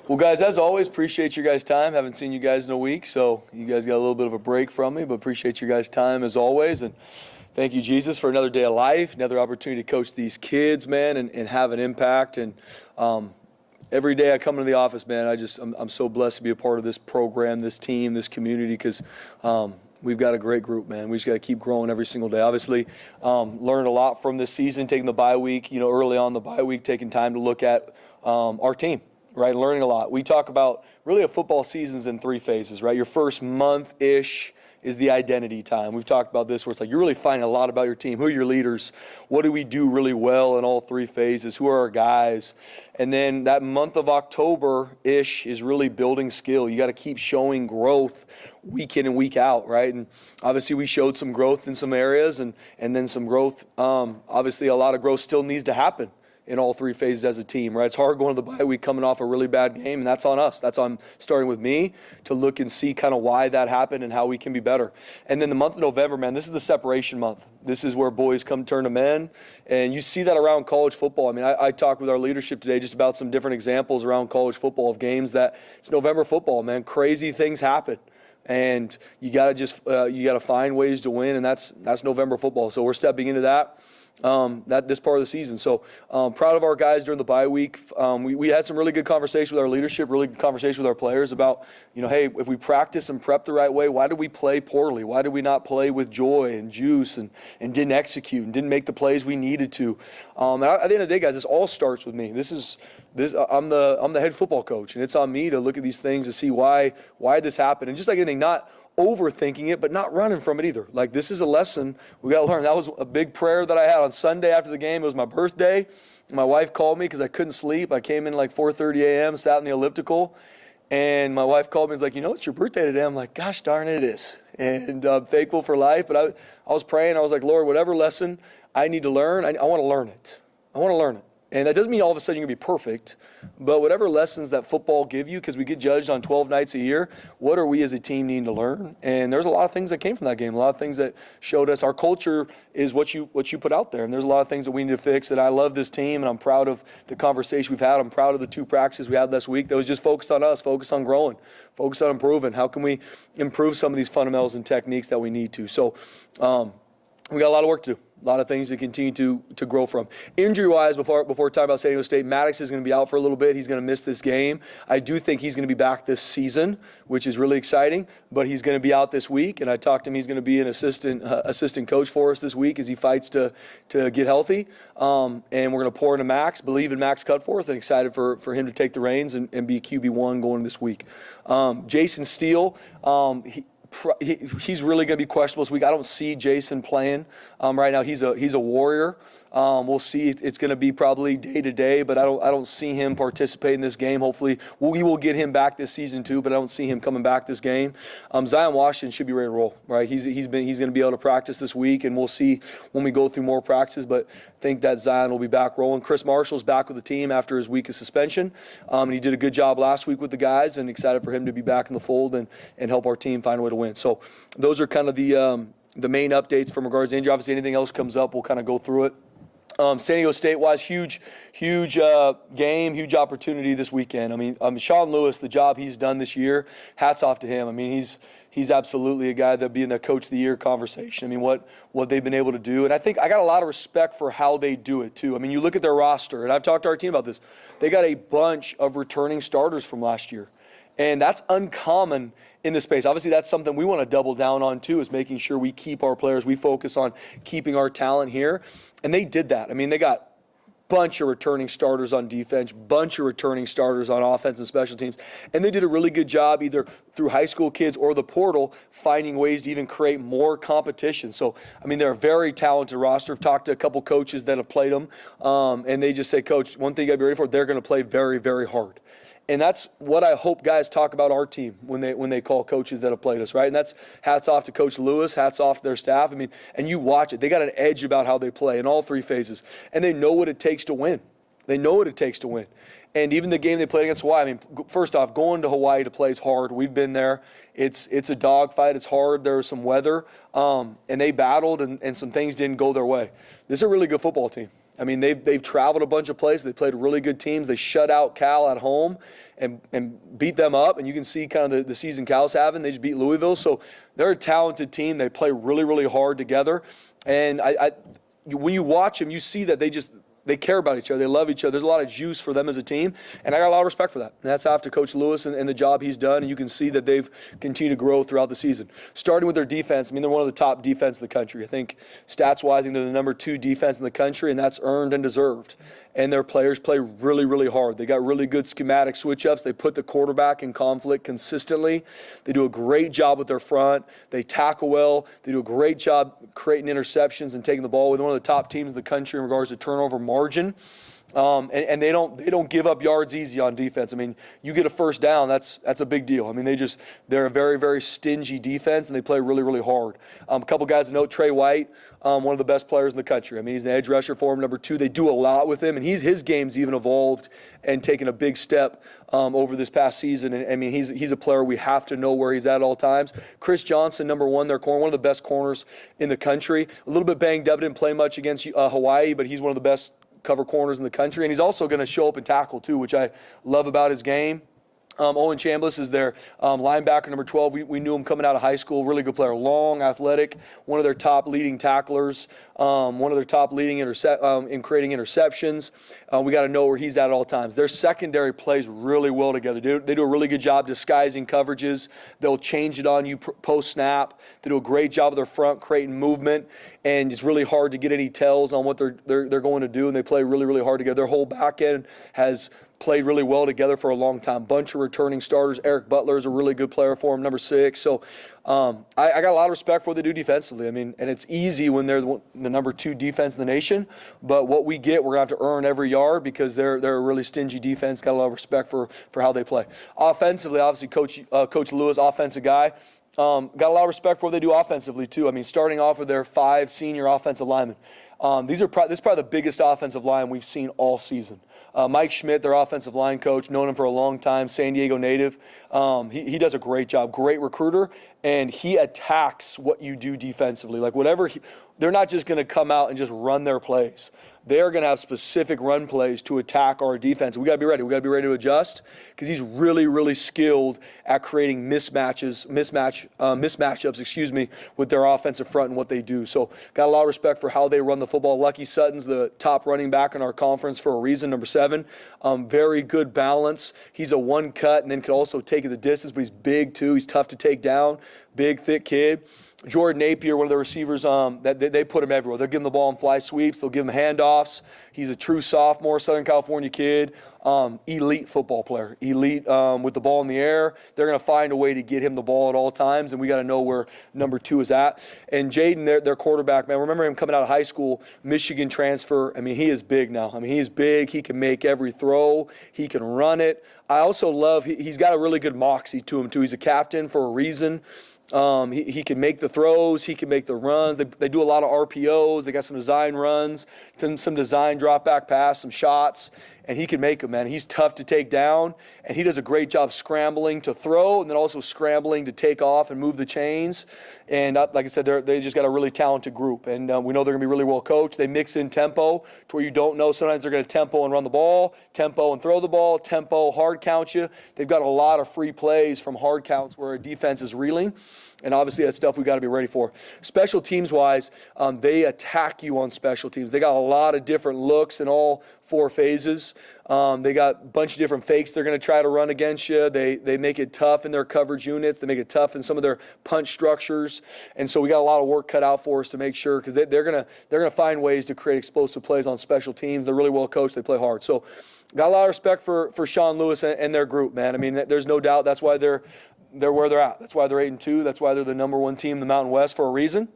Well, guys, as always, appreciate your guys' time. Haven't seen you guys in a week, so you guys got a little bit of a break from me, but appreciate your guys' time as always. And thank you, Jesus, for another day of life, another opportunity to coach these kids, man, and have an impact. And every day I come into the office, man, I'm so blessed to be a part of this program, this team, this community, because we've got a great group, man. We just got to keep growing every single day. Obviously, learned a lot from this season, taking the bye week, early on the bye week, taking time to look at our team. Right, learning a lot. We talk about really a football season's in 3 phases, right? Your first month-ish is the identity time. We've talked about this where it's like you're really finding a lot about your team. Who are your leaders? What do we do really well in all 3 phases? Who are our guys? And then that month of October-ish is really building skill. You got to keep showing growth week in and week out, right? And obviously we showed some growth in some areas and then some growth. Obviously a lot of growth still needs to happen in all 3 phases as a team, right? It's hard going to the bye week coming off a really bad game, and that's on us. That's on starting with me to look and see kind of why that happened and how we can be better. And then the month of November, man, this is the separation month. This is where boys come turn to men, and you see that around college football. I mean, I talked with our leadership today just about some different examples around college football of games that it's November football, man. Crazy things happen. And you got to find ways to win, and that's November football. So we're stepping into that. This part of the season. So proud of our guys during the bye week. We had some really good conversation with our leadership, really good conversation with our players about, hey, if we practice and prep the right way, why did we play poorly? Why did we not play with joy and juice and didn't execute and didn't make the plays we needed to? And at the end of the day, guys, this all starts with me. I'm the head football coach, and it's on me to look at these things to see why this happened. And just like anything, not overthinking it, but not running from it either. Like, this is a lesson we got to learn. That was a big prayer that I had on Sunday after the game. It was my birthday. My wife called me because I couldn't sleep. I came in like 4:30 a.m., sat in the elliptical, and my wife called me and was like, it's your birthday today. I'm like, gosh darn it is. And I'm thankful for life. But I was praying. I was like, Lord, whatever lesson I need to learn, I want to learn it. I want to learn it. And that doesn't mean all of a sudden you're going to be perfect, but whatever lessons that football give you, because we get judged on 12 nights a year, what are we as a team needing to learn? And there's a lot of things that came from that game, a lot of things that showed us our culture is what you put out there. And there's a lot of things that we need to fix. And I love this team, and I'm proud of the conversation we've had. I'm proud of the 2 practices we had this week that was just focused on us, focused on growing, focused on improving. How can we improve some of these fundamentals and techniques that we need to? So we got a lot of work to do. A lot of things to continue to grow from. Injury-wise, before talking about San Diego State, Maddox is going to be out for a little bit. He's going to miss this game. I do think he's going to be back this season, which is really exciting, but he's going to be out this week, and I talked to him. He's going to be an assistant coach for us this week as he fights to get healthy, and we're going to pour into Max, believe in Max Cutforth, and excited for him to take the reins and be QB1 going this week. Jason Steele, he's really going to be questionable this week. I don't see Jason playing right now. He's a warrior. We'll see. It's going to be probably day to day, but I don't see him participate in this game. Hopefully, we will get him back this season too, but I don't see him coming back this game. Zion Washington should be ready to roll. Right? He's going to be able to practice this week, and we'll see when we go through more practices. But I think that Zion will be back rolling. Chris Marshall's back with the team after his week of suspension, and he did a good job last week with the guys, and excited for him to be back in the fold and help our team find a way to win. So those are kind of the main updates from regards to injury. Obviously, anything else comes up, we'll kind of go through it. San Diego State-wise, huge game, huge opportunity this weekend. I mean, Sean Lewis, the job he's done this year, hats off to him. I mean, he's absolutely a guy that'll be in the Coach of the Year conversation. I mean, what they've been able to do. And I think I got a lot of respect for how they do it, too. I mean, you look at their roster, and I've talked to our team about this. They got a bunch of returning starters from last year. And that's uncommon in this space. Obviously, that's something we want to double down on, too, is making sure we keep our players. We focus on keeping our talent here. And they did that. I mean, they got a bunch of returning starters on defense, bunch of returning starters on offense and special teams. And they did a really good job either through high school kids or the portal finding ways to even create more competition. So, I mean, they're a very talented roster. I've talked to a couple coaches that have played them, and they just say, Coach, one thing you got to be ready for, they're going to play very, very hard. And that's what I hope guys talk about our team when they call coaches that have played us, right? And that's hats off to Coach Lewis, hats off to their staff. I mean, and you watch it. They got an edge about how they play in all 3 phases. And they know what it takes to win. They know what it takes to win. And even the game they played against Hawaii, I mean, first off, going to Hawaii to play is hard. We've been there. It's a dogfight. It's hard. There was some weather. And they battled, and some things didn't go their way. This is a really good football team. I mean, they've traveled a bunch of places. They played really good teams. They shut out Cal at home and beat them up. And you can see kind of the season Cal's having. They just beat Louisville. So they're a talented team. They play really, really hard together. And when you watch them, you see that they care about each other. They love each other. There's a lot of juice for them as a team, and I got a lot of respect for that. And that's after Coach Lewis and the job he's done, and you can see that they've continued to grow throughout the season. Starting with their defense, I mean, they're one of the top defense in the country. I think stats-wise, I think they're the number 2 defense in the country, and that's earned and deserved. And their players play really, really hard. They got really good schematic switch-ups. They put the quarterback in conflict consistently. They do a great job with their front. They tackle well. They do a great job creating interceptions and taking the ball with one of the top teams in the country in regards to turnover margin. And they don't give up yards easy on defense. I mean, you get a first down, that's a big deal. I mean, they're a very, very stingy defense, and they play really, really hard. A couple guys to note: Trey White, one of the best players in the country. I mean, he's an edge rusher for him, number 2. They do a lot with him, and his game's even evolved and taken a big step over this past season. And I mean, he's a player we have to know where he's at all times. Chris Johnson, number 1, their corner, one of the best corners in the country. A little bit banged up, didn't play much against Hawaii, but he's one of the best cover corners in the country, and he's also going to show up and tackle too, which I love about his game. Owen Chambliss is their linebacker, number 12. We knew him coming out of high school. Really good player. Long, athletic, one of their top leading tacklers, one of their top leading in creating interceptions. We got to know where he's at all times. Their secondary plays really well together. They do a really good job disguising coverages. They'll change it on you post-snap. They do a great job of their front creating movement, and it's really hard to get any tells on what they're going to do, and they play really, really hard together. Their whole back end has played really well together for a long time. Bunch of returning starters. Eric Butler is a really good player for him, number 6. So I got a lot of respect for what they do defensively. I mean, and it's easy when they're the number 2 defense in the nation. But what we get, we're going to have to earn every yard because they're a really stingy defense. Got a lot of respect for how they play. Offensively, obviously, Coach Lewis, offensive guy. Got a lot of respect for what they do offensively, too. I mean, starting off with their 5 senior offensive linemen. This is probably the biggest offensive line we've seen all season. Mike Schmidt, their offensive line coach, known him for a long time, San Diego native. He does a great job, great recruiter, and he attacks what you do defensively. Like they're not just going to come out and just run their plays. They're going to have specific run plays to attack our defense. We got to be ready. We got to be ready to adjust because he's really, really skilled at creating mismatchups, with their offensive front and what they do. So got a lot of respect for how they run the football. Lucky Sutton's the top running back in our conference for a reason, number 7. Very good balance. He's a one cut and then can also take it the distance, but he's big too. He's tough to take down. Big, thick kid. Jordan Napier, one of the receivers, that they put him everywhere. They'll give him the ball in fly sweeps. They'll give him handoffs. He's a true sophomore, Southern California kid. Elite football player. Elite with the ball in the air. They're going to find a way to get him the ball at all times, and we got to know where number 2 is at. And Jaden, their quarterback, man, remember him coming out of high school, Michigan transfer. I mean, he is big now. I mean, he's big. He can make every throw. He can run it. I also love he's got a really good moxie to him, too. He's a captain for a reason. He can make the throws. He can make the runs. They do a lot of RPOs. They got some design runs, some design drop back pass, some shots, and he can make them, man. He's tough to take down, and he does a great job scrambling to throw and then also scrambling to take off and move the chains. And like I said, they just got a really talented group, and we know they're going to be really well coached. They mix in tempo to where you don't know. Sometimes they're going to tempo and run the ball, tempo and throw the ball, tempo, hard count you. They've got a lot of free plays from hard counts where a defense is reeling. And obviously that's stuff we got to be ready for. Special teams-wise, they attack you on special teams. They got a lot of different looks in all 4 phases. They got a bunch of different fakes they're going to try to run against you. They make it tough in their coverage units. They make it tough in some of their punch structures. And so we got a lot of work cut out for us to make sure because they're gonna find ways to create explosive plays on special teams. They're really well coached. They play hard. So got a lot of respect for Sean Lewis and their group, man. I mean, there's no doubt that's why they're where they're at. That's why they're 8-2. That's why they're the number 1 team in the Mountain West for a reason.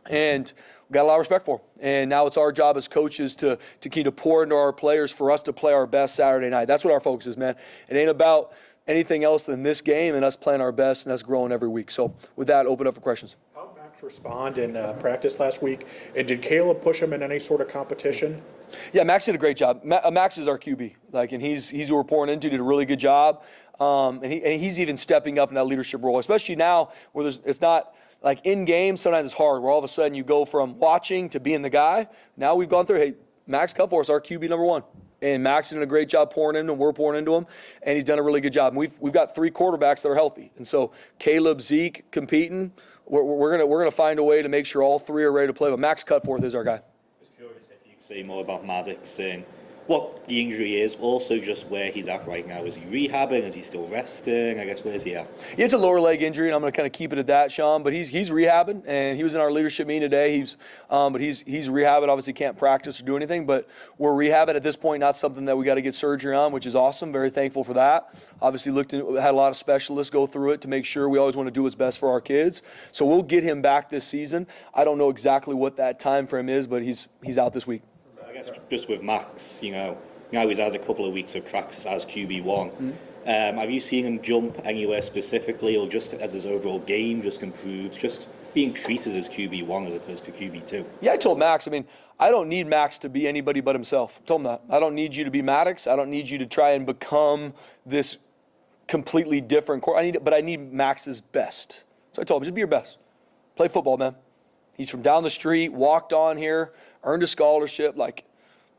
And we got a lot of respect for them. And now it's our job as coaches to keep to pour into our players for us to play our best Saturday night. That's what our focus is, man. It ain't about anything else than this game and us playing our best and us growing every week. So with that, open up for questions. How did Max respond in practice last week? And did Caleb push him in any sort of competition? Yeah, Max did a great job. Max is our QB, and he's who we're pouring into. Did a really good job, and he's even stepping up in that leadership role, especially now where it's not like in game. Sometimes it's hard where all of a sudden you go from watching to being the guy. Now we've gone through. Hey, Max Cutforth is our QB number 1. And Max is doing a great job pouring into him. We're pouring into him, and he's done a really good job. And we've got 3 quarterbacks that are healthy, and so Caleb, Zeke competing. We're gonna find a way to make sure all 3 are ready to play. But Max Cutforth is our guy. Just curious if you could say more about Maddox and what the injury is, also just where he's at right now. Is he rehabbing? Is he still resting? I guess, where's he at? Yeah, it's a lower leg injury, and I'm going to kind of keep it at that, Sean. But he's rehabbing, and he was in our leadership meeting today. But he's rehabbing. Obviously, can't practice or do anything, but we're rehabbing at this point. Not something that we got to get surgery on, which is awesome. Very thankful for that. Obviously, had a lot of specialists go through it to make sure we always want to do what's best for our kids. So we'll get him back this season. I don't know exactly what that time frame is, but he's out this week. I guess just with Max, now he's had a couple of weeks of practice as QB1. Mm-hmm. Have you seen him jump anywhere specifically, or just as his overall game just improves, just being treated as QB1 as opposed to QB2? Yeah, I told Max, I don't need Max to be anybody but himself. I told him that. I don't need you to be Maddox. I don't need you to try and become this completely different but I need Max's best. So I told him, just be your best. Play football, man. He's from down the street, walked on here, earned a scholarship.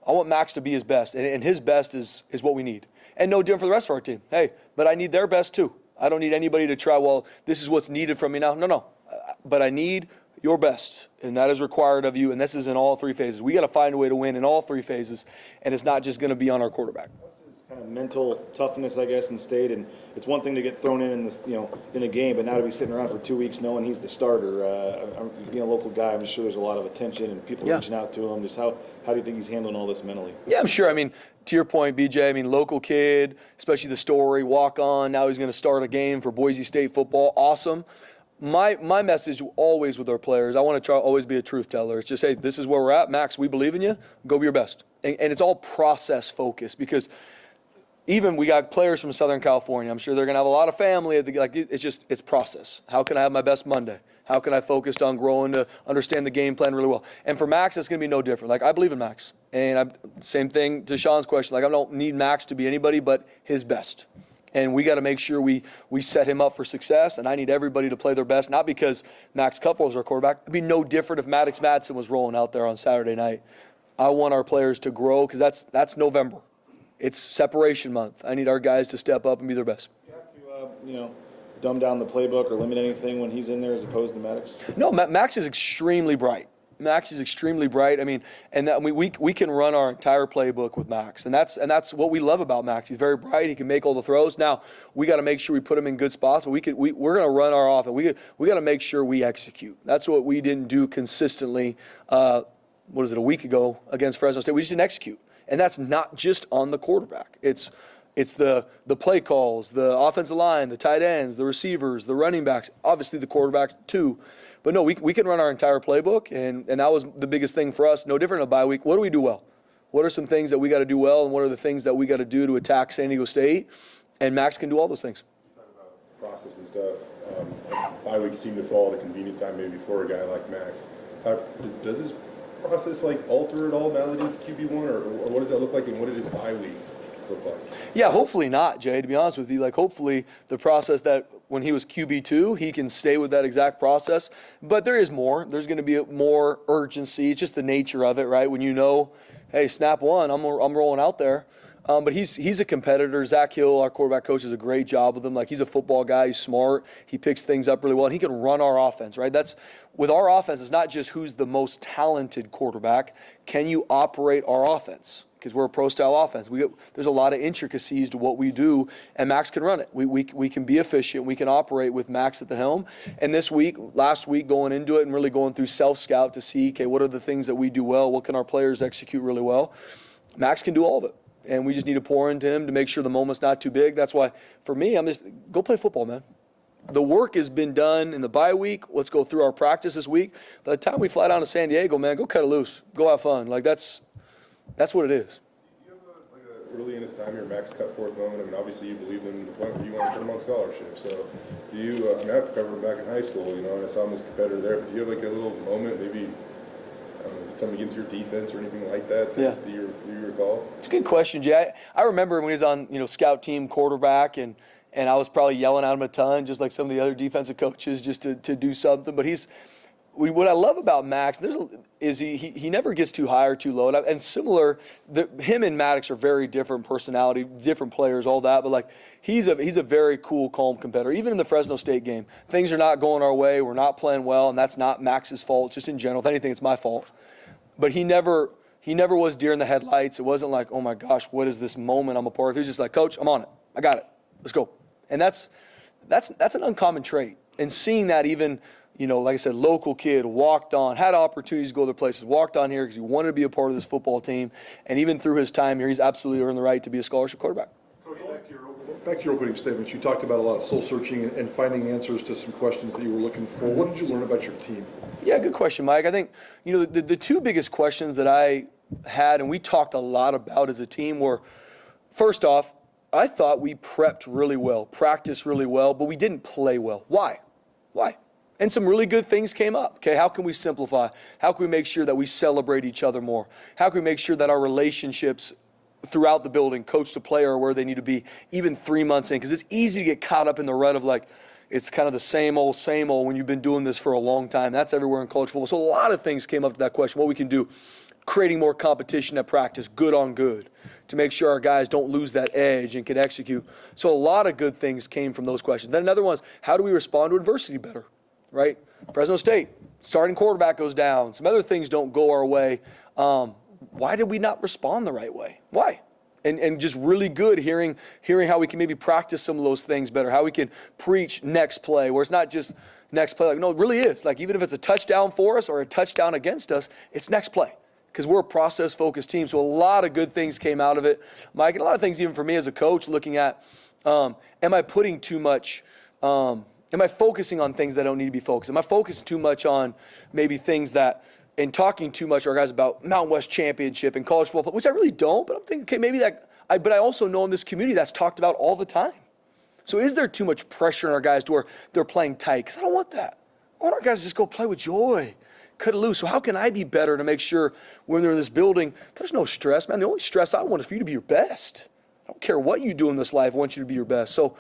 I want Max to be his best, and his best is what we need. And no different for the rest of our team. Hey, but I need their best too. I don't need anybody to try, well, this is what's needed from me now. No. But I need your best, and that is required of you, and this is in all 3 phases. We got to find a way to win in all 3 phases, and it's not just going to be on our quarterback. Kind of mental toughness, I guess, in state, and it's one thing to get thrown in this, in the game, but now to be sitting around for 2 weeks knowing he's the starter. Being a local guy, I'm sure there's a lot of attention and people reaching out to him. Just how do you think he's handling all this mentally? Yeah, I'm sure. To your point, BJ, local kid, especially the story, walk on. Now he's going to start a game for Boise State football. Awesome. My message always with our players, I want to try always be a truth teller. It's just, hey, this is where we're at. Max, we believe in you. Go be your best. And it's all process focused, because even we got players from Southern California. I'm sure they're going to have a lot of family. It's process. How can I have my best Monday? How can I focus on growing to understand the game plan really well? And for Max, it's going to be no different. I believe in Max. And same thing to Sean's question. I don't need Max to be anybody but his best. And we got to make sure we set him up for success. And I need everybody to play their best, not because Max Cutforth is our quarterback. It'd be no different if Maddox Madsen was rolling out there on Saturday night. I want our players to grow, because that's November. It's separation month. I need our guys to step up and be their best. Do you have to, dumb down the playbook or limit anything when he's in there as opposed to Maddox? No, Max is extremely bright. Max is extremely bright. We can run our entire playbook with Max, and that's what we love about Max. He's very bright. He can make all the throws. Now we got to make sure we put him in good spots, but we're going to run our offense. We got to make sure we execute. That's what we didn't do consistently. A week ago against Fresno State? We just didn't execute. And that's not just on the quarterback. It's the play calls, the offensive line, the tight ends, the receivers, the running backs, obviously the quarterback too. But no, we can run our entire playbook, and that was the biggest thing for us. No different in a bye week. What do we do well? What are some things that we got to do well, and what are the things that we got to do to attack San Diego State? And Max can do all those things. You talk about process and stuff. Bye weeks seem to fall at a convenient time maybe for a guy like Max. Does his process alter at all now that he's QB1, or what does that look like, and what did his bye week look like? Yeah, hopefully not, Jay, to be honest with you. Hopefully the process that when he was QB2, he can stay with that exact process. But there is more. There's going to be more urgency. It's just the nature of it, right? When hey, snap one, I'm rolling out there. But he's a competitor. Zach Hill, our quarterback coach, does a great job with him. He's a football guy. He's smart. He picks things up really well. And he can run our offense, right? With our offense, it's not just who's the most talented quarterback. Can you operate our offense? Because we're a pro-style offense. There's a lot of intricacies to what we do, and Max can run it. We can be efficient. We can operate with Max at the helm. And last week, going into it and really going through self-scout to see, okay, what are the things that we do well? What can our players execute really well? Max can do all of it. And we just need to pour into him to make sure the moment's not too big. That's why, for me, go play football, man. The work has been done in the bye week. Let's go through our practice this week. By the time we fly down to San Diego, man, go cut it loose. Go have fun. That's what it is. Do you have early in his time here, Max Cutforth moment? Obviously you believed in the point where you want to put him on scholarship. So do you, I've covered him back in high school, and I saw him as a competitor there, but do you have a little moment, maybe something against your defense or anything like that Yeah. do you recall? It's a good question, Jay. I remember when he was on, scout team quarterback, and I was probably yelling at him a ton, just like some of the other defensive coaches, just to do something. But what I love about Max is he never gets too high or too low. And similar, him and Maddox are very different personality, different players, all that. But like he's a very cool, calm competitor. Even in the Fresno State game, things are not going our way. We're not playing well, and that's not Max's fault. Just in general, if anything, it's my fault. But he never was deer in the headlights. It wasn't like, oh my gosh, what is this moment I'm a part of? He was just like, Coach, I'm on it. I got it. Let's go. And that's an uncommon trait. And seeing that even, like I said, local kid, walked on, had opportunities to go other places, walked on here because he wanted to be a part of this football team. And even through his time here, he's absolutely earned the right to be a scholarship quarterback. Coach, back to your opening statements, you talked about a lot of soul searching and finding answers to some questions that you were looking for. What did you learn about your team? Yeah, good question, Mike. I think, the two biggest questions that I had and we talked a lot about as a team were, first off, I thought we prepped really well, practiced really well, but we didn't play well. Why? And some really good things came up. Okay, how can we simplify? How can we make sure that we celebrate each other more? How can we make sure that our relationships throughout the building, coach to player, are where they need to be even 3 months in? Because it's easy to get caught up in the rut of like, it's kind of the same old when you've been doing this for a long time. That's everywhere in college football. So a lot of things came up to that question, what we can do. Creating more competition at practice, good on good, to make sure our guys don't lose that edge and can execute. So a lot of good things came from those questions. Then another one is, how do we respond to adversity better, right? Fresno State, starting quarterback goes down. Some other things don't go our way. Why did we not respond the right way? Why? And just really good hearing how we can maybe practice some of those things better, how we can preach next play, where it's not just next play. Like, no, it really is. Like, even if it's a touchdown for us or a touchdown against us, it's next play. Because we're a process-focused team. So a lot of good things came out of it, Mike, and a lot of things even for me as a coach looking at, am I putting too much, am I focusing on things that don't need to be focused? Am I focusing too much on maybe things that, and talking too much to our guys about Mountain West Championship and college football, which I really don't, but I'm thinking, okay, maybe but I also know in this community that's talked about all the time. So is there too much pressure on our guys to where they're playing tight? Because I don't want that. I want our guys to just go play with joy. Cut it loose. So how can I be better to make sure when they're in this building, there's no stress, man. The only stress I want is for you to be your best. I don't care what you do in this life. I want you to be your best. So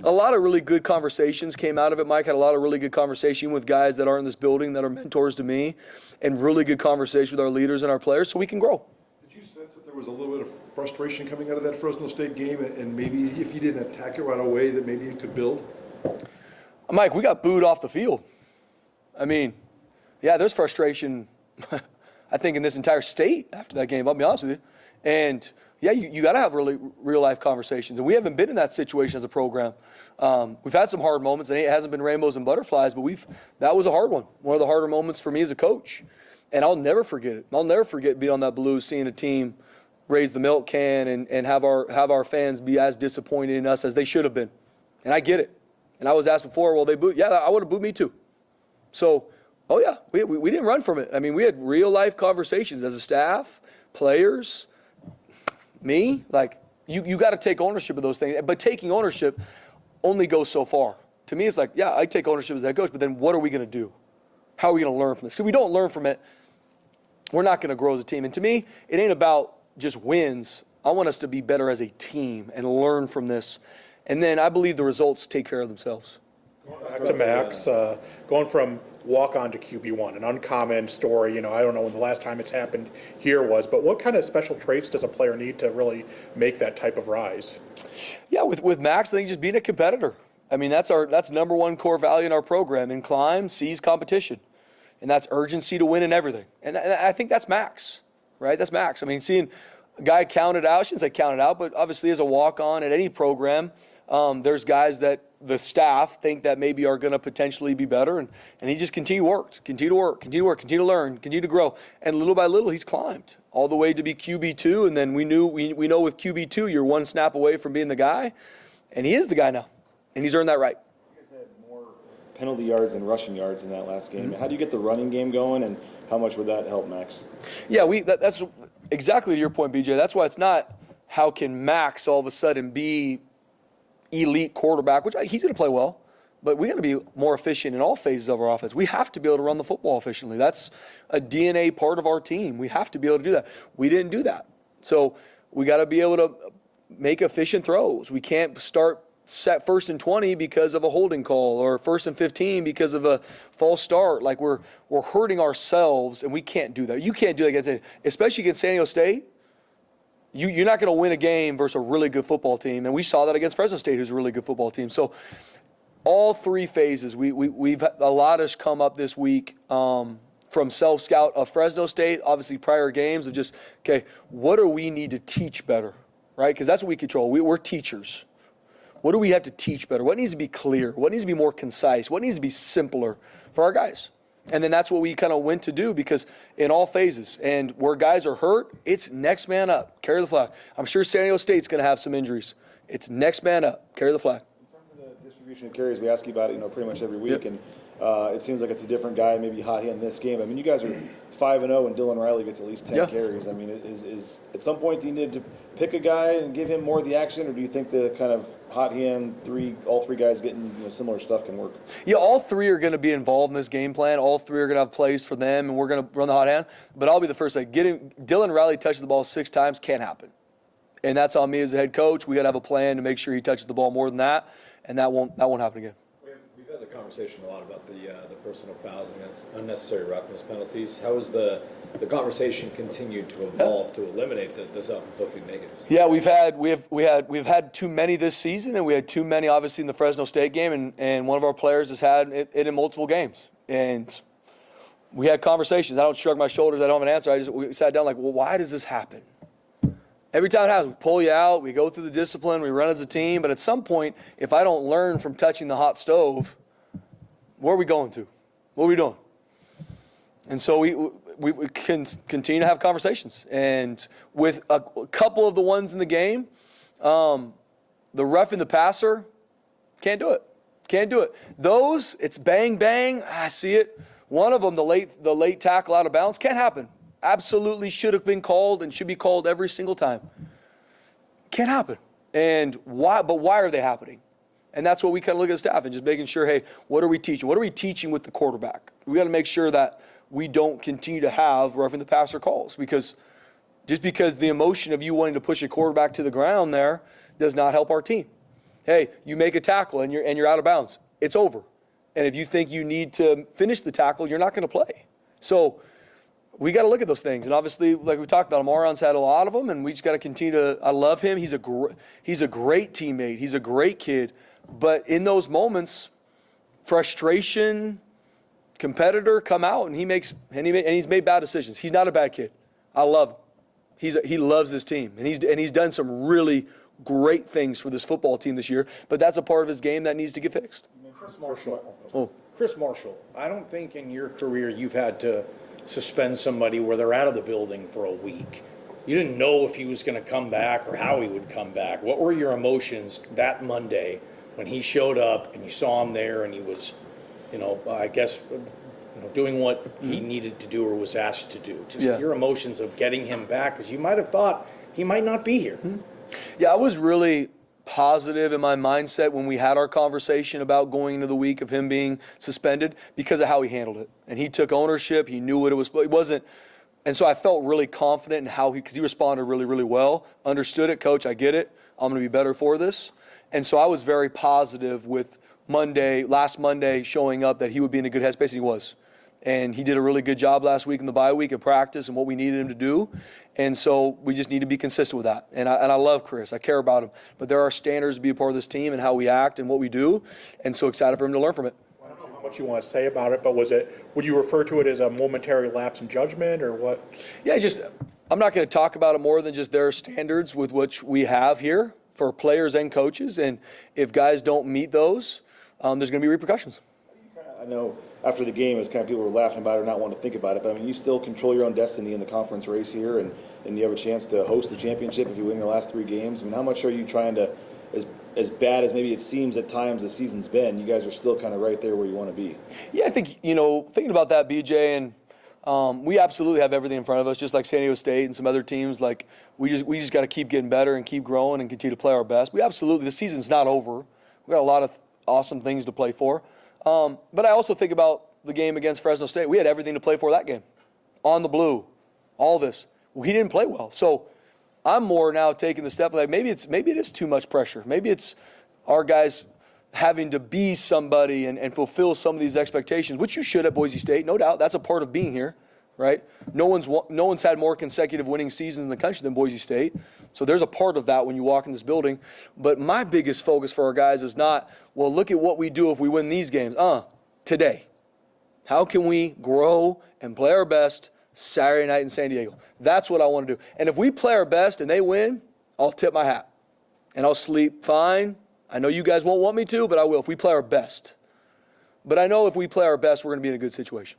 a lot of really good conversations came out of it. Mike had a lot of really good conversation with guys that are in this building that are mentors to me, and really good conversation with our leaders and our players so we can grow. Did you sense that there was a little bit of frustration coming out of that Fresno State game, and maybe if you didn't attack it right away, that maybe it could build? Mike, we got booed off the field. I mean, yeah, there's frustration, I think, in this entire state after that game, I'll be honest with you. And, yeah, you got to have really real-life conversations. And we haven't been in that situation as a program. We've had some hard moments, and it hasn't been rainbows and butterflies, but that was a hard one of the harder moments for me as a coach. And I'll never forget it. I'll never forget being on that blue, seeing a team raise the milk can and have our fans be as disappointed in us as they should have been. And I get it. And I was asked before, well, they booed. Yeah, I would have booed me too. So, oh, yeah, we didn't run from it. I mean, we had real-life conversations as a staff, players, me. Like, you got to take ownership of those things. But taking ownership only goes so far. To me, it's like, yeah, I take ownership as that coach, but then what are we going to do? How are we going to learn from this? Because we don't learn from it, we're not going to grow as a team. And to me, it ain't about just wins. I want us to be better as a team and learn from this. And then I believe the results take care of themselves. Back to Max, going from walk-on to QB1, an uncommon story. I don't know when the last time it's happened here was, but what kind of special traits does a player need to really make that type of rise? Yeah, with Max, I think just being a competitor. I mean, that's number one core value in our program. In climb, seize competition. And that's urgency to win in everything. And I think that's Max, right? That's Max. I mean, seeing a guy counted out, I shouldn't say counted out, but obviously as a walk-on at any program, there's guys that the staff think that maybe are going to potentially be better, and he just continue to learn, continue to grow, and little by little he's climbed all the way to be QB2, and then we know with QB2 you're one snap away from being the guy, and he is the guy now, and he's earned that right. You guys had more penalty yards and rushing yards in that last game. Mm-hmm. How do you get the running game going, and how much would that help Max? Yeah, that's exactly to your point, BJ. That's why it's not how can Max all of a sudden be elite quarterback, which he's going to play well, but we got to be more efficient in all phases of our offense. We have to be able to run the football efficiently. That's a DNA part of our team. We have to be able to do that. We didn't do that. So we got to be able to make efficient throws. We can't start set 1st and 20 because of a holding call, or 1st and 15 because of a false start. Like we're hurting ourselves, and we can't do that. You can't do that against especially against San Diego State. You're not going to win a game versus a really good football team, and we saw that against Fresno State, who's a really good football team. So all 3 phases, we've a lot has come up this week from self-scout of Fresno State, obviously prior games of just, okay, what do we need to teach better, right? Because that's what we control. We're teachers. What do we have to teach better? What needs to be clear? What needs to be more concise? What needs to be simpler for our guys? And then that's what we kind of went to do, because in all phases, and where guys are hurt, it's next man up, carry the flag. I'm sure San Diego State's going to have some injuries. It's next man up, carry the flag. In terms of the distribution of carries, we ask you about it, pretty much every week, and it seems like it's a different guy, maybe hot hand in this game. I mean, you guys are 5-0, and Dylan Riley gets at least 10 carries. I mean, is at some point do you need to pick a guy and give him more of the action, or do you think the kind of hot hand all three guys getting similar stuff can work? Yeah, all 3 are going to be involved in this game plan. All 3 are going to have plays for them, and we're going to run the hot hand. But I'll be the first to say, getting Dylan Riley touches the ball 6 times can't happen, and that's on me as a head coach. We got to have a plan to make sure he touches the ball more than that, and that won't happen again. We've had the conversation a lot about the personal fouls and unnecessary roughness penalties. How has the conversation continued to evolve to eliminate the self-inflicted negatives? Yeah, we've had too many this season, and we had too many obviously in the Fresno State game, and one of our players has had it in multiple games, and we had conversations. I don't shrug my shoulders. I don't have an answer. We sat down like, well, why does this happen? Every time it happens, we pull you out, we go through the discipline, we run as a team, but at some point, if I don't learn from touching the hot stove, where are we going to? What are we doing? And so we can continue to have conversations. And with a couple of the ones in the game, the roughing the passer, can't do it. Can't do it. Those, it's bang, bang, I see it. One of them, the late tackle out of bounds, can't happen. Absolutely should have been called and should be called every single time. Can't happen. And why? But why are they happening? And that's what we kind of look at the staff and just making sure, hey, what are we teaching? What are we teaching with the quarterback? We got to make sure that we don't continue to have roughing the passer calls, because just because the emotion of you wanting to push a quarterback to the ground there does not help our team. Hey, you make a tackle and you're out of bounds. It's over. And if you think you need to finish the tackle, you're not going to play. So we got to look at those things. And obviously, like we talked about, Amarion's had a lot of them, and we just got to continue to – I love him. He's a great teammate. He's a great kid. But in those moments, frustration, competitor come out, and he's made bad decisions. He's not a bad kid. I love him. He loves his team, and he's done some really great things for this football team this year. But that's a part of his game that needs to get fixed. Chris Marshall, I don't think in your career you've had to suspend somebody where they're out of the building for a week. You didn't know if he was going to come back or how he would come back. What were your emotions that Monday when he showed up and you saw him there and he was, I guess, doing what he needed to do or was asked to do? Just your emotions of getting him back, because you might have thought he might not be here. Yeah, I was really positive in my mindset when we had our conversation about going into the week of him being suspended, because of how he handled it. And he took ownership. He knew what it was. It wasn't. And so I felt really confident in how because he responded really, really well. Understood it, Coach, I get it. I'm going to be better for this. And so I was very positive with last Monday, showing up that he would be in a good headspace, and he was. And he did a really good job last week in the bye week of practice and what we needed him to do. And so we just need to be consistent with that. And I love Chris. I care about him. But there are standards to be a part of this team and how we act and what we do. And so excited for him to learn from it. I don't know how much you want to say about it, but would you refer to it as a momentary lapse in judgment, or what? Yeah, I'm not going to talk about it more than just their standards with which we have here for players and coaches. And if guys don't meet those, there's going to be repercussions. I know after the game, it's kind of people were laughing about it or not wanting to think about it, but I mean, you still control your own destiny in the conference race here, and you have a chance to host the championship if you win your last 3 games. I mean, how much are you trying to, as bad as maybe it seems at times the season's been, you guys are still kind of right there where you want to be? Yeah, I think, thinking about that, BJ, and we absolutely have everything in front of us, just like San Diego State and some other teams. Like we just got to keep getting better and keep growing and continue to play our best. The season's not over. We got a lot of awesome things to play for. But I also think about the game against Fresno State. We had everything to play for that game. On the blue, all this. He didn't play well. So I'm more now taking the step like maybe it is too much pressure. Maybe it's our guys having to be somebody and fulfill some of these expectations, which you should at Boise State, no doubt. That's a part of being here, right? No one's had more consecutive winning seasons in the country than Boise State. So there's a part of that when you walk in this building. But my biggest focus for our guys is not, well, look at what we do if we win these games. Today. How can we grow and play our best Saturday night in San Diego? That's what I want to do. And if we play our best and they win, I'll tip my hat. And I'll sleep fine. I know you guys won't want me to, but I will if we play our best. But I know if we play our best, we're going to be in a good situation.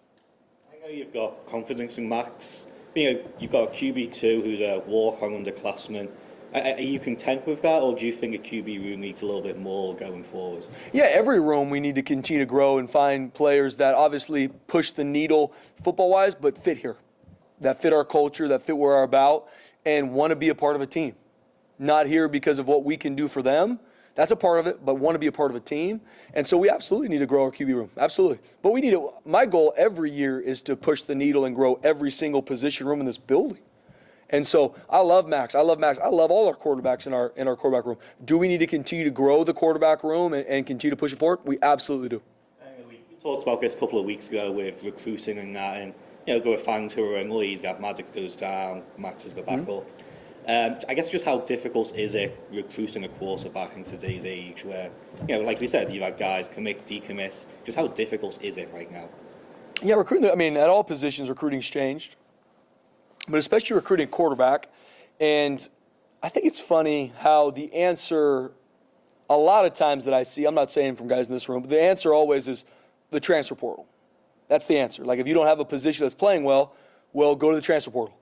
I know you've got confidence in Max. You've got a QB2 who's a walk-on underclassman. Are you content with that, or do you think a QB room needs a little bit more going forward? Yeah, every room we need to continue to grow and find players that obviously push the needle football-wise, but fit here, that fit our culture, that fit where we're about, and want to be a part of a team. Not here because of what we can do for them. That's a part of it, but want to be a part of a team. And so we absolutely need to grow our QB room. Absolutely. But we need to, my goal every year is to push the needle and grow every single position room in this building. And so I love Max. I love all our quarterbacks in our quarterback room. Do we need to continue to grow the quarterback room and continue to push it forward? We absolutely do. We talked about this a couple of weeks ago with recruiting and that, and go with fans who are in leagues. Magic goes down, Max has got back up. I guess just how difficult is it recruiting a quarterback in today's age where, like we said, you've had guys commit, decommit. Just how difficult is it right now? Yeah, recruiting, at all positions, recruiting's changed. But especially recruiting quarterback. And I think it's funny how the answer, a lot of times that I see, I'm not saying from guys in this room, but the answer always is the transfer portal. That's the answer. Like if you don't have a position that's playing well, go to the transfer portal.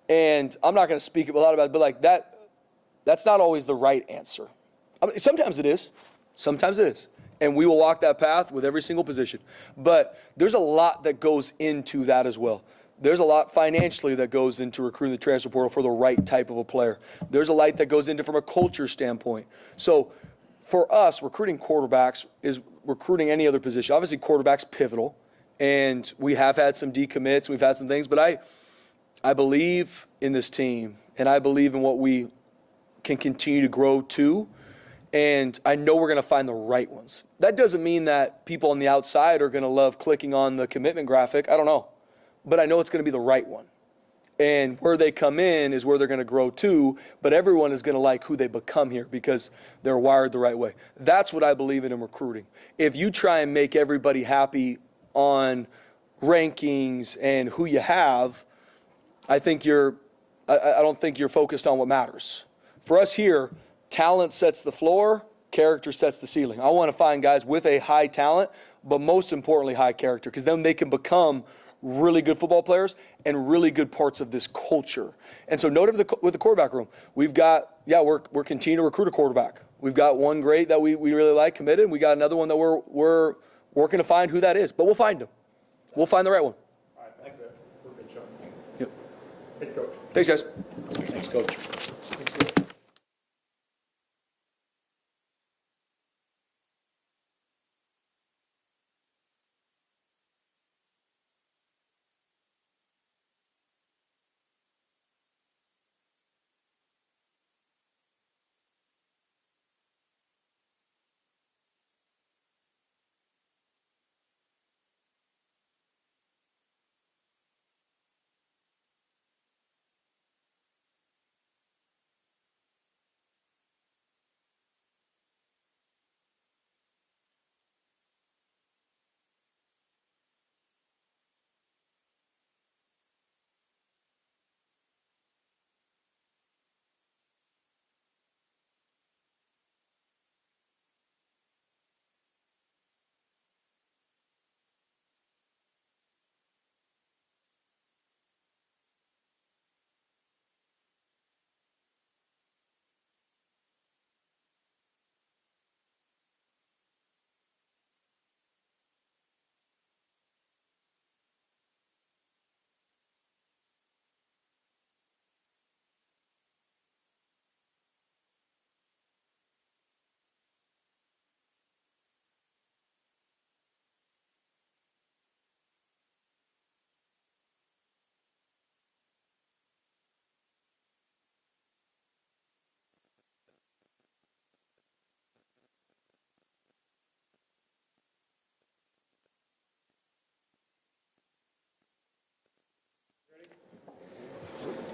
And I'm not going to speak a lot about it, but that's not always the right answer. Sometimes it is. Sometimes it is. And we will walk that path with every single position. But there's a lot that goes into that as well. There's a lot financially that goes into recruiting the transfer portal for the right type of a player. There's a lot that goes into from a culture standpoint. So for us, recruiting quarterbacks is recruiting any other position. Obviously, quarterback's pivotal. And we have had some decommits. We've had some things. But I believe in this team, and I believe in what we can continue to grow to, and I know we're going to find the right ones. That doesn't mean that people on the outside are going to love clicking on the commitment graphic. I don't know. But I know it's going to be the right one. And where they come in is where they're going to grow to, but everyone is going to like who they become here because they're wired the right way. That's what I believe in recruiting. If you try and make everybody happy on rankings and who you have, I don't think you're focused on what matters. For us here, talent sets the floor, character sets the ceiling. I want to find guys with a high talent, but most importantly, high character, because then they can become really good football players and really good parts of this culture. And so note with the quarterback room, we're continuing to recruit a quarterback. We've got one great that we really like committed, and we got another one that we're working to find who that is, but we'll find him. We'll find the right one. All right, thanks, man. Good job. Yep. Thank you, Coach. Thanks, guys. Thanks, Coach.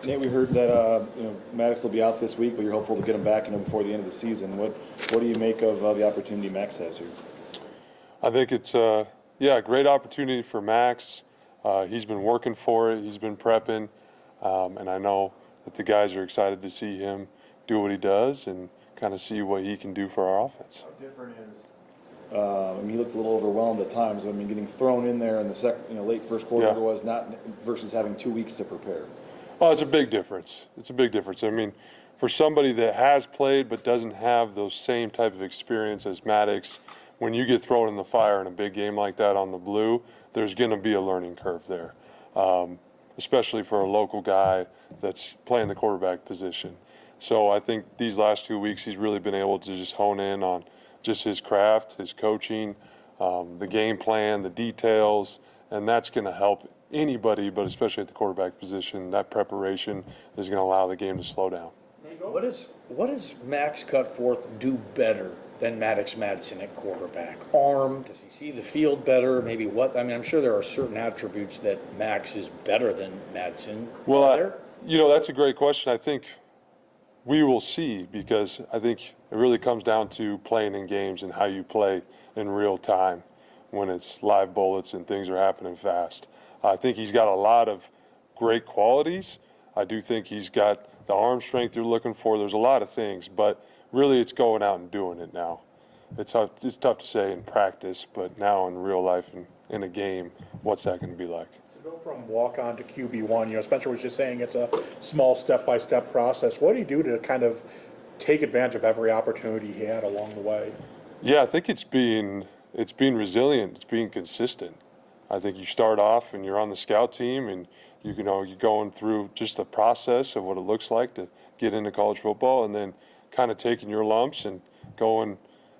Nate, we heard that Maddox will be out this week, but you're hopeful to get him back before the end of the season. What do you make of the opportunity Max has here? I think it's a great opportunity for Max. He's been working for it. He's been prepping, and I know that the guys are excited to see him do what he does and kind of see what he can do for our offense. How different is? He looked a little overwhelmed at times. I mean, getting thrown in there in the late first quarter was not versus having 2 weeks to prepare. Oh, it's a big difference. It's a big difference. I mean, for somebody that has played but doesn't have those same type of experience as Maddox, when you get thrown in the fire in a big game like that on the blue, there's going to be a learning curve there, especially for a local guy that's playing the quarterback position. So I think these last 2 weeks he's really been able to just hone in on just his craft, his coaching, the game plan, the details, and that's going to help anybody, but especially at the quarterback position. That preparation is going to allow the game to slow down. What does Max Cutforth do better than Maddox Madsen at quarterback? Arm? Does he see the field better? Maybe what? I mean, I'm sure there are certain attributes that Max is better than Madsen. Well, that's a great question. I think we will see, because I think it really comes down to playing in games and how you play in real time when it's live bullets and things are happening fast. I think he's got a lot of great qualities. I do think he's got the arm strength you're looking for. There's a lot of things, but really it's going out and doing it now. It's tough to say in practice, but now in real life and in a game, what's that going to be like? To go from walk-on to QB1, Spencer was just saying it's a small step-by-step process. What do you do to kind of take advantage of every opportunity he had along the way? Yeah, I think it's being resilient. It's being consistent. I think you start off and you're on the scout team and you're going through just the process of what it looks like to get into college football, and then kind of taking your lumps and going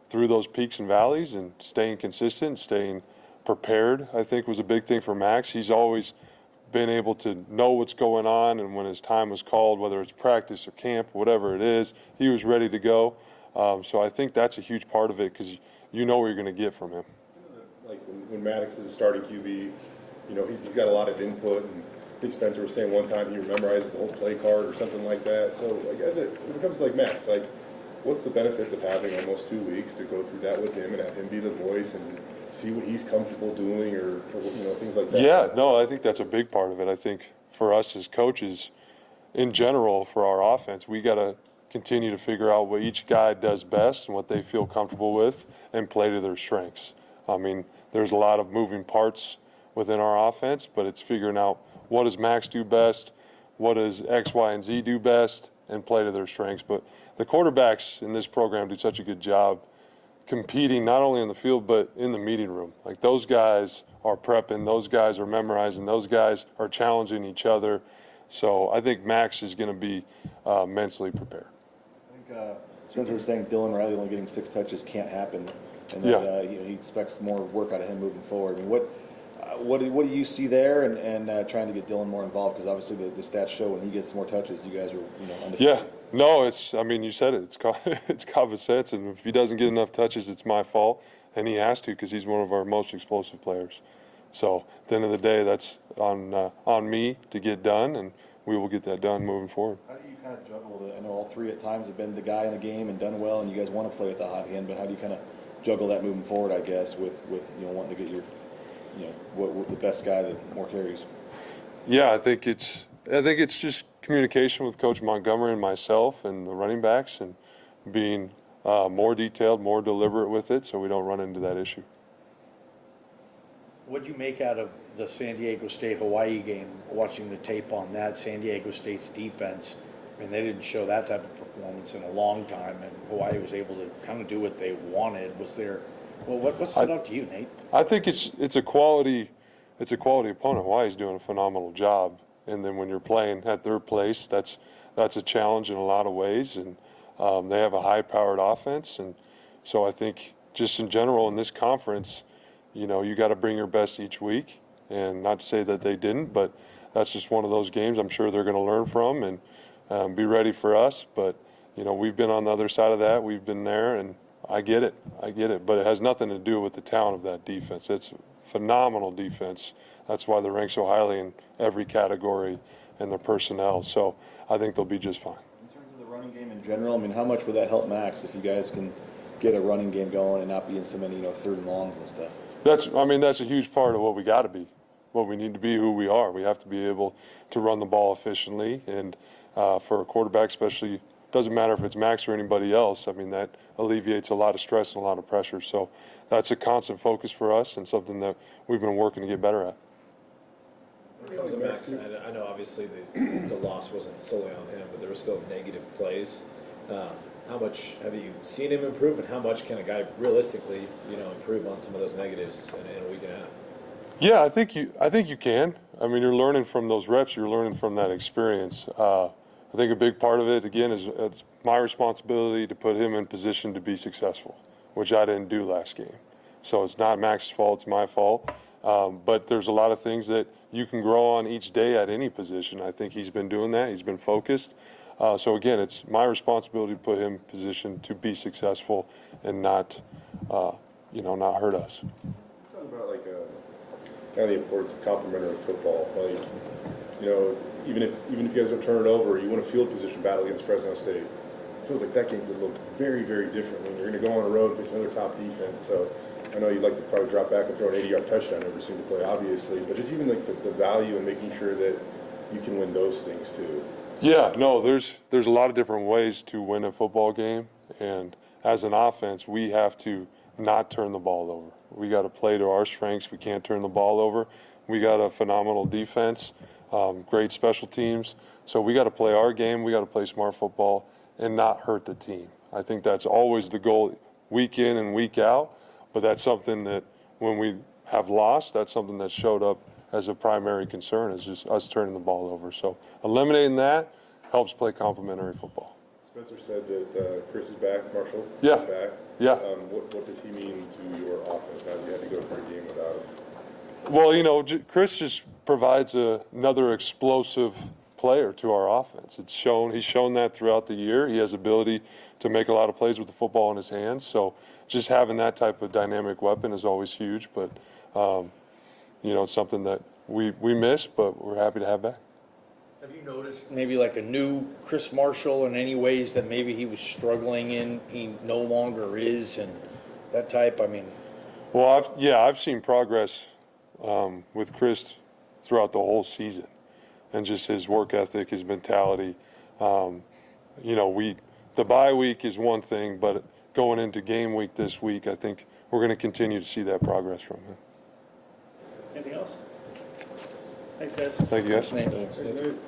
through those peaks and valleys and staying consistent, staying prepared, I think was a big thing for Max. He's always been able to know what's going on, and when his time was called, whether it's practice or camp, whatever it is, he was ready to go. So I think that's a huge part of it, because you know what you're going to get from him. Like when Maddox is a starting QB, he's got a lot of input, and I think Spencer was saying one time he memorizes the whole play card or something like that. So when it comes to Max, what's the benefits of having almost 2 weeks to go through that with him and have him be the voice and see what he's comfortable doing or things like that? Yeah, no, I think that's a big part of it. I think for us as coaches, in general, for our offense, we got to continue to figure out what each guy does best and what they feel comfortable with and play to their strengths. I mean, there's a lot of moving parts within our offense, but it's figuring out what does Max do best, what does X, Y, and Z do best, and play to their strengths. But the quarterbacks in this program do such a good job competing not only in the field but in the meeting room. Like, those guys are prepping, those guys are memorizing, those guys are challenging each other. So I think Max is going to be mentally prepared. I think Spencer was saying Dylan Riley only getting 6 touches can't happen, and that he expects more work out of him moving forward. I mean, what do you see there, and trying to get Dylan more involved, because obviously the stats show when he gets more touches, you guys are undefeated. Yeah, no, you said it. It's common sense, and if he doesn't get enough touches, it's my fault, and he has to, because he's one of our most explosive players. So at the end of the day, that's on me to get done, and we will get that done moving forward. How do you kind of juggle I know all 3 at times have been the guy in the game and done well, and you guys want to play with the hot hand, but how do you kind of juggle that moving forward, I guess, with wanting to get your what the best guy that more carries? Yeah, I think it's just communication with Coach Montgomery and myself and the running backs, and being more detailed, more deliberate with it, so we don't run into that issue. What'd you make out of the San Diego State-Hawaii game, watching the tape on that? San Diego State's defense, I mean, they didn't show that type of performance in a long time, and Hawaii was able to kind of do what they wanted. What stood out to you, Nate? I think it's a quality opponent. Hawaii's doing a phenomenal job, and then when you're playing at their place, that's a challenge in a lot of ways, and they have a high-powered offense, and so I think just in general in this conference, you got to bring your best each week, and not to say that they didn't, but that's just one of those games I'm sure they're going to learn from and be ready for us. But we've been on the other side of that. We've been there, and I get it, but it has nothing to do with the talent of that defense. It's phenomenal defense. That's why they're ranked so highly in every category and their personnel. So I think they'll be just fine. In terms of the running game in general, I mean, how much would that help Max if you guys can get a running game going and not be in so many, third and longs and stuff? That's a huge part of what we got to be, what we need to be, who we are. We have to be able to run the ball efficiently, and for a quarterback especially, doesn't matter if it's Max or anybody else. I mean, that alleviates a lot of stress and a lot of pressure. So that's a constant focus for us and something that we've been working to get better at. When it comes to Max, I know obviously the loss wasn't solely on him, but there were still negative plays. How much have you seen him improve, and how much can a guy realistically, improve on some of those negatives in a week and a half? Yeah, I think you can. I mean, you're learning from those reps. You're learning from that experience. I think a big part of it, again, is it's my responsibility to put him in position to be successful, which I didn't do last game. So it's not Max's fault, it's my fault. But there's a lot of things that you can grow on each day at any position. I think he's been doing that. He's been focused. So again, it's my responsibility to put him in position to be successful and not hurt us. Talk about kind of the importance of complementary football. Even if you guys don't turn it over, you win a field position battle against Fresno State. It feels like that game could look very, very different when you're going to go on the road face another top defense. So I know you'd like to probably drop back and throw an 80-yard touchdown every single play, obviously, but just even the value in making sure that you can win those things too. Yeah, no, there's a lot of different ways to win a football game, and as an offense, we have to not turn the ball over. We got to play to our strengths. We can't turn the ball over. We got a phenomenal defense, great special teams. So we got to play our game. We got to play smart football and not hurt the team. I think that's always the goal, week in and week out. But that's something that when we have lost, that's something that showed up as a primary concern, is just us turning the ball over. So eliminating that helps play complementary football. Spencer said that Chris is back, Marshall. Yeah. Is back. Yeah. What does he mean to your offense now that you had to go for a game without him? Well, Chris just provides another explosive player to our offense. He's shown that throughout the year. He has ability to make a lot of plays with the football in his hands. So just having that type of dynamic weapon is always huge. But it's something that we miss, but we're happy to have back. Have you noticed maybe like a new Chris Marshall in any ways that maybe he was struggling in, he no longer is, and that type? I mean, well, I've seen progress with Chris throughout the whole season, and just his work ethic, his mentality. The bye week is one thing, but going into game week this week, I think we're going to continue to see that progress from him. Anything else? Thanks, guys. Thank you, guys. Thanks.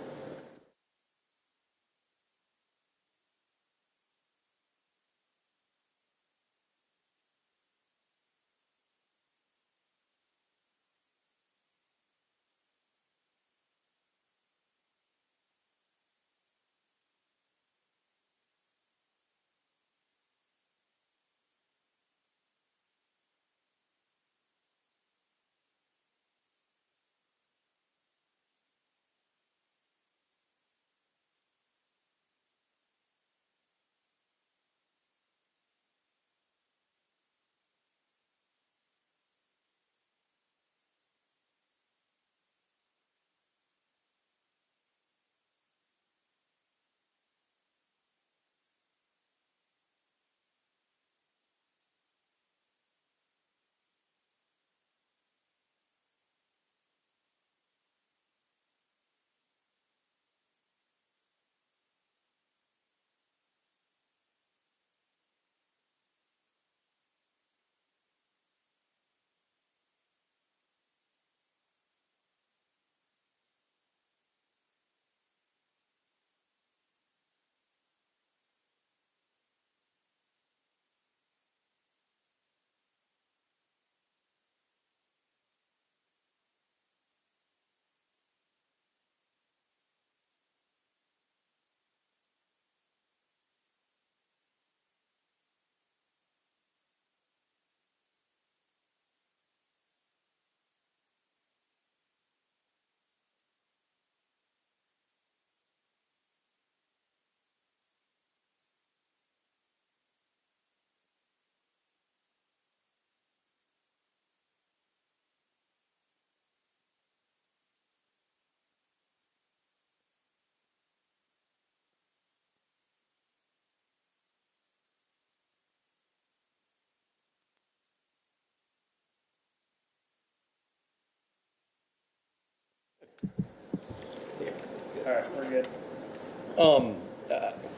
All right, we're good.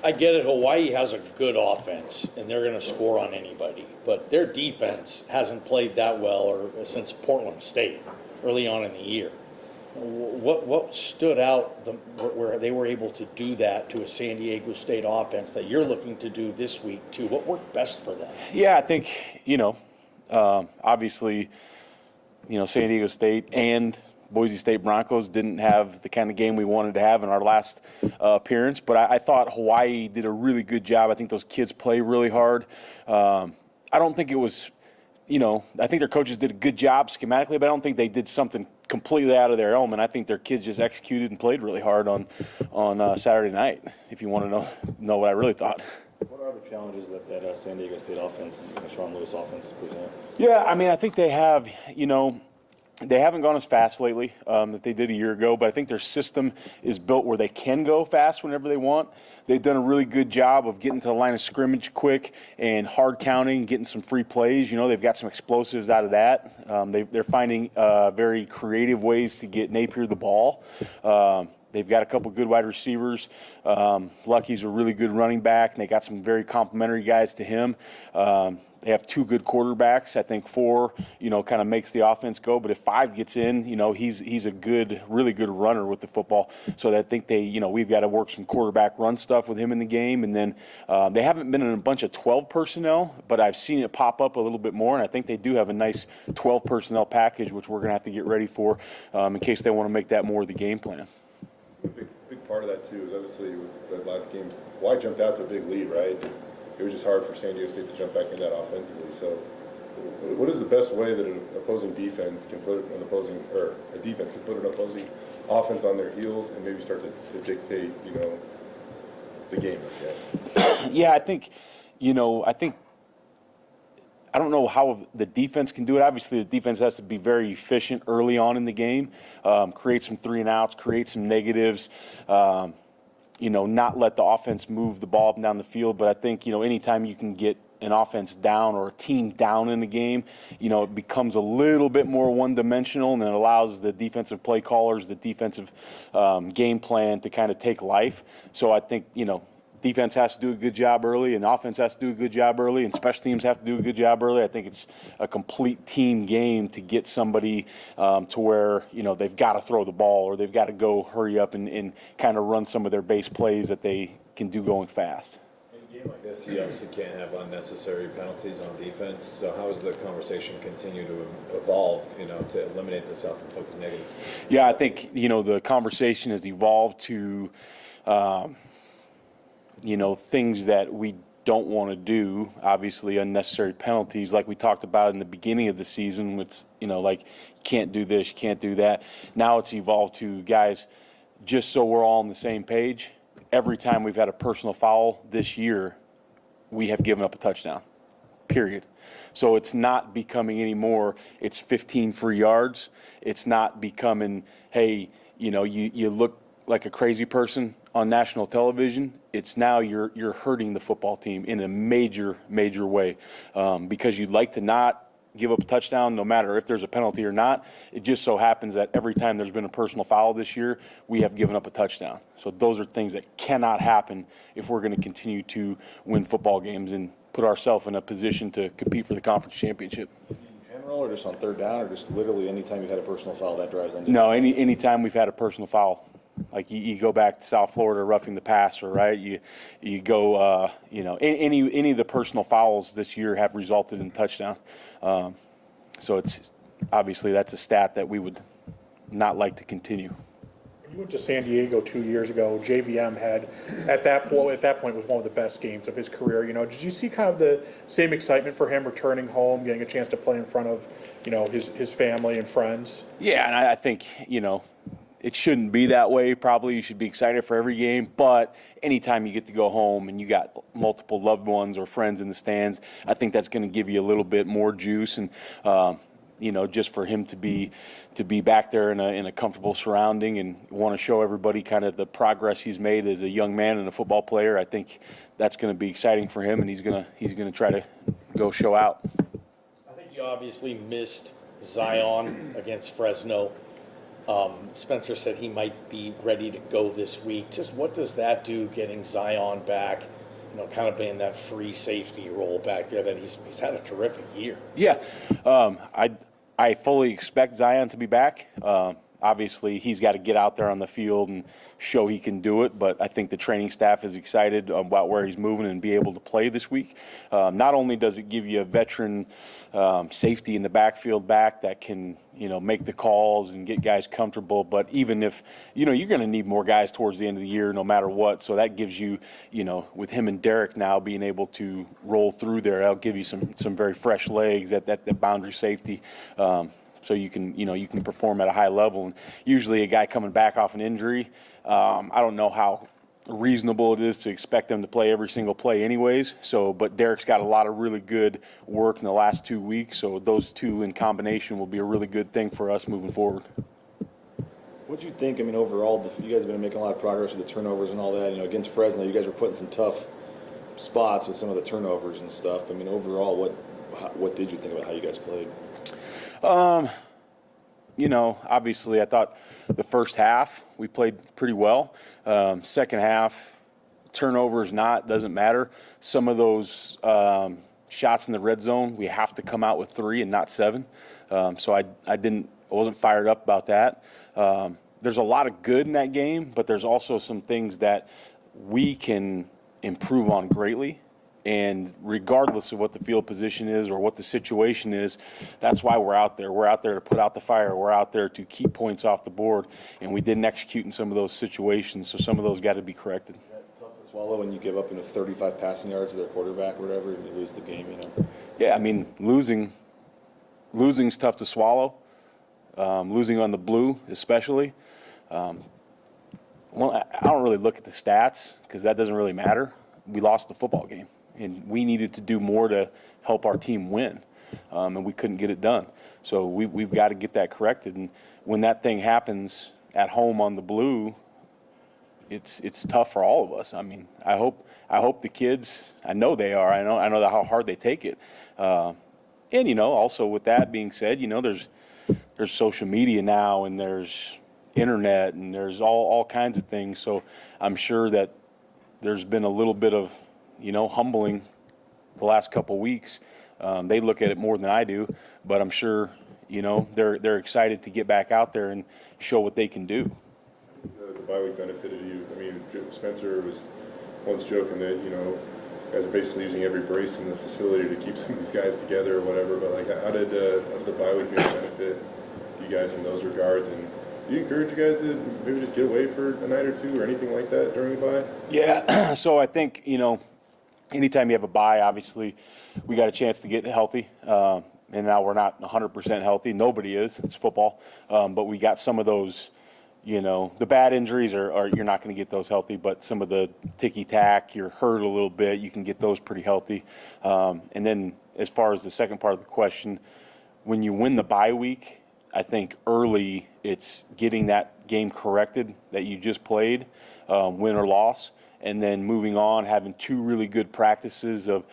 I get it. Hawaii has a good offense, and they're going to score on anybody. But their defense hasn't played that well or since Portland State early on in the year. What stood out where they were able to do that to a San Diego State offense that you're looking to do this week too? What worked best for them? Yeah, I think, obviously, San Diego State and Boise State Broncos didn't have the kind of game we wanted to have in our last appearance, but I thought Hawaii did a really good job. I think those kids play really hard. I don't think it was, I think their coaches did a good job schematically, but I don't think they did something completely out of their element. I think their kids just executed and played really hard on Saturday night, if you want to know what I really thought. What are the challenges that San Diego State offense and Sean Lewis offense present? Yeah, I mean, I think they have, they haven't gone as fast lately that they did a year ago, but I think their system is built where they can go fast whenever they want. They've done a really good job of getting to the line of scrimmage quick and hard counting, getting some free plays. They've got some explosives out of that. They're finding very creative ways to get Napier the ball. They've got a couple good wide receivers. Lucky's a really good running back, and they got some very complimentary guys to him. They have two good quarterbacks. I think 4, kind of makes the offense go. But if 5 gets in, he's a good, really good runner with the football. So I think we've got to work some quarterback run stuff with him in the game. And then they haven't been in a bunch of 12 personnel, but I've seen it pop up a little bit more. And I think they do have a nice 12 personnel package, which we're going to have to get ready for in case they want to make that more of the game plan. A big part of that, too, is obviously with the last games, Hawaii jumped out to a big lead, right? It was just hard for San Diego State to jump back in that offensively. So what is the best way that an opposing defense can put an opposing offense on their heels and maybe start to dictate, the game, I guess? Yeah, I think, I don't know how the defense can do it. Obviously, the defense has to be very efficient early on in the game, create some 3-and-outs, create some negatives, not let the offense move the ball up and down the field. But I think, anytime you can get an offense down or a team down in the game, it becomes a little bit more one-dimensional, and it allows the defensive play callers, the defensive game plan to kind of take life. So I think, defense has to do a good job early, and offense has to do a good job early, and special teams have to do a good job early. I think it's a complete team game to get somebody to where, they've got to throw the ball or they've got to go hurry up and kind of run some of their base plays that they can do going fast. In a game like this, you obviously can't have unnecessary penalties on defense. So how does the conversation continue to evolve, to eliminate the self-inflicted negative? Yeah, I think, the conversation has evolved to things that we don't want to do, obviously unnecessary penalties like we talked about in the beginning of the season. It's, like you can't do this, you can't do that. Now it's evolved to, guys, just so we're all on the same page, every time we've had a personal foul this year, we have given up a touchdown, period. So it's not becoming anymore, it's 15 free yards. It's not becoming, hey, you look like a crazy person on national television. It's now you're hurting the football team in a major way because you'd like to not give up a touchdown no matter if there's a penalty or not. It just so happens that every time there's been a personal foul this year, we have given up a touchdown. So those are things that cannot happen if we're going to continue to win football games and put ourselves in a position to compete for the conference championship. In general, or just on third down, or just literally anytime you've had a personal foul that drives on? No, any time we've had a personal foul. Like you go back to South Florida, roughing the passer, right? You go, any of the personal fouls this year have resulted in touchdown. So it's obviously that's a stat that we would not like to continue. You went to San Diego 2 years ago. JVM had at that point was one of the best games of his career. Did you see kind of the same excitement for him returning home, getting a chance to play in front of his family and friends? Yeah, and I think it shouldn't be that way. Probably you should be excited for every game, but anytime you get to go home and you got multiple loved ones or friends in the stands, I think that's going to give you a little bit more juice. And just for him to be back there in a comfortable surrounding and want to show everybody kind of the progress he's made as a young man and a football player, I think that's going to be exciting for him, and he's going to try to go show out. I think you obviously missed Zion against Fresno. Spencer said he might be ready to go this week. Just what does that do, getting Zion back, kind of being that free safety role back there that he's had a terrific year? Yeah, I fully expect Zion to be back. Obviously, he's got to get out there on the field and show he can do it, but I think the training staff is excited about where he's moving and be able to play this week. Not only does it give you a veteran safety in the backfield back that can, make the calls and get guys comfortable, but even if, you're going to need more guys towards the end of the year no matter what, so that gives you, with him and Derek now being able to roll through there, that'll give you some very fresh legs at the boundary safety. So you can perform at a high level. And usually a guy coming back off an injury, I don't know how reasonable it is to expect them to play every single play anyways. But Derek's got a lot of really good work in the last 2 weeks. So those two in combination will be a really good thing for us moving forward. What'd you think? Overall, you guys have been making a lot of progress with the turnovers and all that. Against Fresno, you guys were putting some tough spots with some of the turnovers and stuff. Overall, what did you think about how you guys played? Obviously I thought the first half we played pretty well. Second half, turnovers doesn't matter. Some of those shots in the red zone, we have to come out with 3 and not 7. So I wasn't fired up about that. There's a lot of good in that game, but there's also some things that we can improve on greatly. And regardless of what the field position is or what the situation is, that's why we're out there. We're out there to put out the fire. We're out there to keep points off the board. And we didn't execute in some of those situations, so some of those got to be corrected. Is that tough to swallow when you give up 35 passing yards to their quarterback or whatever and you lose the game, Yeah, losing's tough to swallow. Losing on the blue especially. I don't really look at the stats because that doesn't really matter. We lost the football game. And we needed to do more to help our team win, and we couldn't get it done. So we've got to get that corrected. And when that thing happens at home on the blue, it's tough for all of us. I hope the kids. I know they are. I know how hard they take it. And also with that being said, there's social media now, and there's internet, and there's all kinds of things. So I'm sure that there's been a little bit of humbling the last couple weeks. They look at it more than I do, but I'm sure, they're excited to get back out there and show what they can do. The bye week benefited you. Spencer was once joking that, guys are basically using every brace in the facility to keep some of these guys together or whatever, but how did the bye week benefit you guys in those regards? And do you encourage you guys to maybe just get away for a night or two or anything like that during the bye? Yeah, so I think, anytime you have a bye, obviously, we got a chance to get healthy. And now we're not 100% healthy. Nobody is. It's football. But we got some of those, the bad injuries are you're not going to get those healthy. But some of the ticky-tack, you're hurt a little bit, you can get those pretty healthy. And then as far as the second part of the question, when you win the bye week, I think early it's getting that game corrected that you just played, win or loss. And then moving on, having 2 really good practices of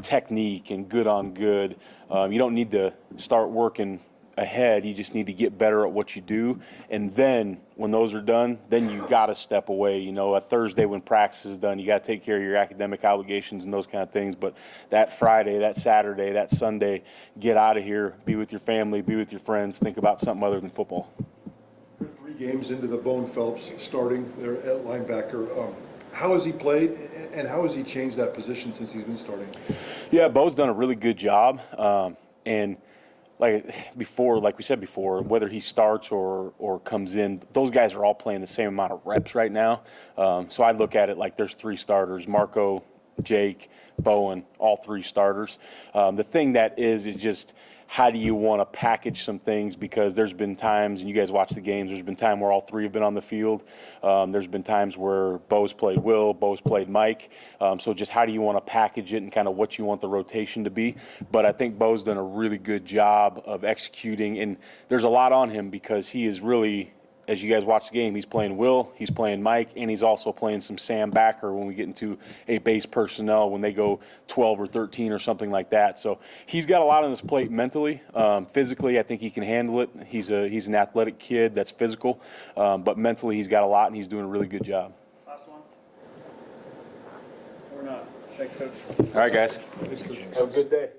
technique and good on good. You don't need to start working ahead. You just need to get better at what you do. And then when those are done, then you got to step away. A Thursday when practice is done, you got to take care of your academic obligations and those kind of things. But that Friday, that Saturday, that Sunday, get out of here, be with your family, be with your friends, think about something other than football. 3 games into the Bone Phelps starting there at linebacker. How has he played, and how has he changed that position since he's been starting? Yeah, Bo's done a really good job. And like we said before, whether he starts or comes in, those guys are all playing the same amount of reps right now. So I look at it like there's 3 starters: Marco, Jake, Bowen, all 3 starters. The thing that is just how do you want to package some things, because there's been times, and you guys watch the games, there's been time where all 3 have been on the field. There's been times where Bo's played Will, Bo's played Mike. So just how do you want to package it and kind of what you want the rotation to be. But I think Bo's done a really good job of executing, and there's a lot on him because he is really as you guys watch the game, he's playing Will, he's playing Mike, and he's also playing some Sam backer when we get into a base personnel when they go 12 or 13 or something like that. So he's got a lot on his plate mentally. Physically, I think he can handle it. He's an athletic kid that's physical, but mentally he's got a lot, and he's doing a really good job. Last one? Or not? Thanks, Coach. All right, guys. Have a good day.